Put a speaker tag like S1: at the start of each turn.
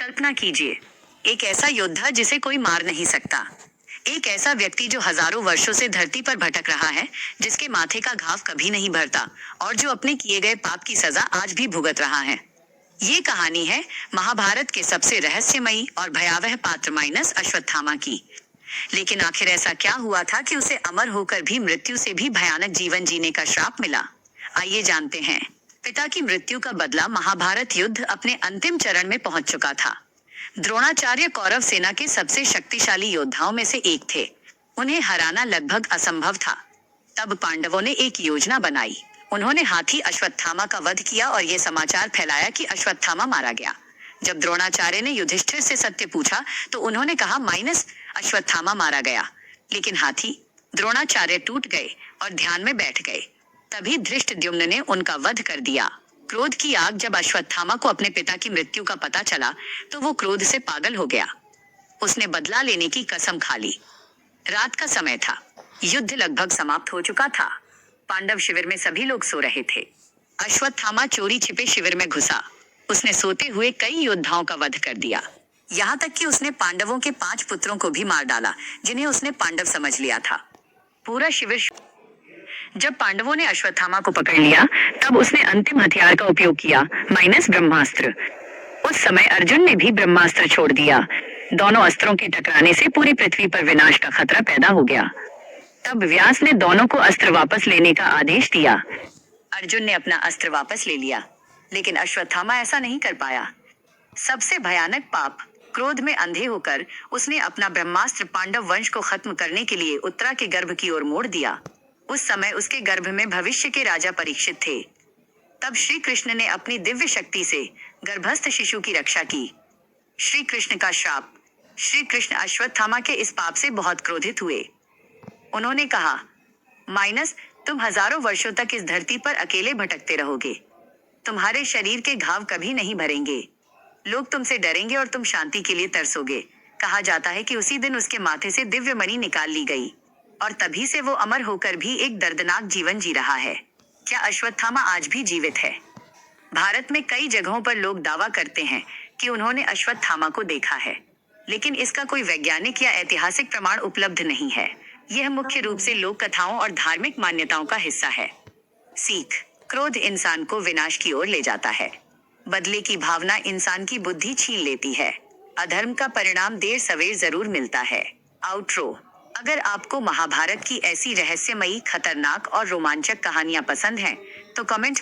S1: कल्पना कीजिए, एक ऐसा योद्धा जिसे कोई मार नहीं सकता। एक ऐसा व्यक्ति जो हजारों वर्षों से धरती पर भटक रहा है, जिसके माथे का घाव कभी नहीं भरता और जो अपने किए गए पाप की सजा आज भी भुगत रहा है। ये कहानी है महाभारत के सबसे रहस्यमयी और भयावह पात्र माइनस अश्वत्थामा की। लेकिन आखिर ऐसा क्या हुआ था कि उसे अमर होकर भी मृत्यु से भी भयानक जीवन जीने का श्राप मिला? आइए जानते हैं। पिता की मृत्यु का बदला। महाभारत युद्ध अपने अंतिम चरण में पहुंच चुका था। द्रोणाचार्य कौरव सेना के सबसे शक्तिशाली योद्धाओं में से एक थे। उन्हें हराना लगभग असंभव था। तब पांडवों ने एक योजना बनाई। उन्होंने हाथी अश्वत्थामा का वध किया और ये समाचार फैलाया कि अश्वत्थामा मारा गया। जब द्रोणाचार्य ने युधिष्ठिर से सत्य पूछा तो उन्होंने कहा माइनस अश्वत्थामा मारा गया। लेकिन हाथी? द्रोणाचार्य टूट गए और ध्यान में बैठ गए। तभी धृष्टद्युम्न ने उनका वध कर दिया। क्रोध की आग। जब अश्वत्थामा को अपने पिता की मृत्यु का पता चला तो वो क्रोध से पागल हो गया। उसने बदला लेने की कसम खा ली। रात का समय था। युद्ध लगभग समाप्त हो चुका था। पांडव शिविर में सभी लोग सो रहे थे। अश्वत्थामा चोरी छिपे शिविर में घुसा। उसने सोते हुए कई योद्धाओं का वध कर दिया। यहाँ तक कि उसने पांडवों के 5 पुत्रों को भी मार डाला, जिन्हें उसने पांडव समझ लिया था। पूरा शिविर। जब पांडवों ने अश्वत्थामा को पकड़ लिया तब उसने अंतिम हथियार का उपयोग किया, माइनस ब्रह्मास्त्र। उस समय अर्जुन ने भी ब्रह्मास्त्र छोड़ दिया। दोनों अस्त्रों के टकराने से पूरी पृथ्वी पर विनाश का खतरा पैदा हो गया। तब व्यास ने दोनों को अस्त्र वापस लेने का आदेश दिया। अर्जुन ने अपना अस्त्र वापस ले लिया, लेकिन अश्वत्थामा ऐसा नहीं कर पाया। सबसे भयानक पाप, क्रोध में अंधे होकर उसने अपना ब्रह्मास्त्र पांडव वंश को खत्म करने के लिए उत्तरा के गर्भ की ओर मोड़ दिया। उस समय उसके गर्भ में भविष्य के राजा परीक्षित थे। तब श्री कृष्ण ने अपनी दिव्य शक्ति से गर्भस्थ शिशु की रक्षा की। श्री कृष्ण का श्राप। श्री कृष्ण अश्वत्थामा के इस पाप से बहुत क्रोधित हुए। उन्होंने कहा, माइनस तुम हजारों वर्षों तक इस धरती पर अकेले भटकते रहोगे। तुम्हारे शरीर के घाव कभी नहीं भरेंगे। लोग तुमसे डरेंगे और तुम शांति के लिए तरसोगे। कहा जाता है कि उसी दिन उसके माथे से दिव्य मणि निकाल ली गई और तभी से वो अमर होकर भी एक दर्दनाक जीवन जी रहा है। क्या अश्वत्थामा आज भी जीवित है? भारत में कई जगहों पर लोग दावा करते हैं कि उन्होंने अश्वत्थामा को देखा है, लेकिन इसका कोई वैज्ञानिक या ऐतिहासिक प्रमाण उपलब्ध नहीं है। यह मुख्य रूप से लोक कथाओं और धार्मिक मान्यताओं का हिस्सा है। सीख। क्रोध इंसान को विनाश की ओर ले जाता है। बदले की भावना इंसान की बुद्धि छीन लेती है। अधर्म का परिणाम देर सवेर जरूर मिलता है। आउट्रो। अगर आपको महाभारत की ऐसी रहस्यमयी, खतरनाक और रोमांचक कहानियां पसंद हैं, तो कमेंट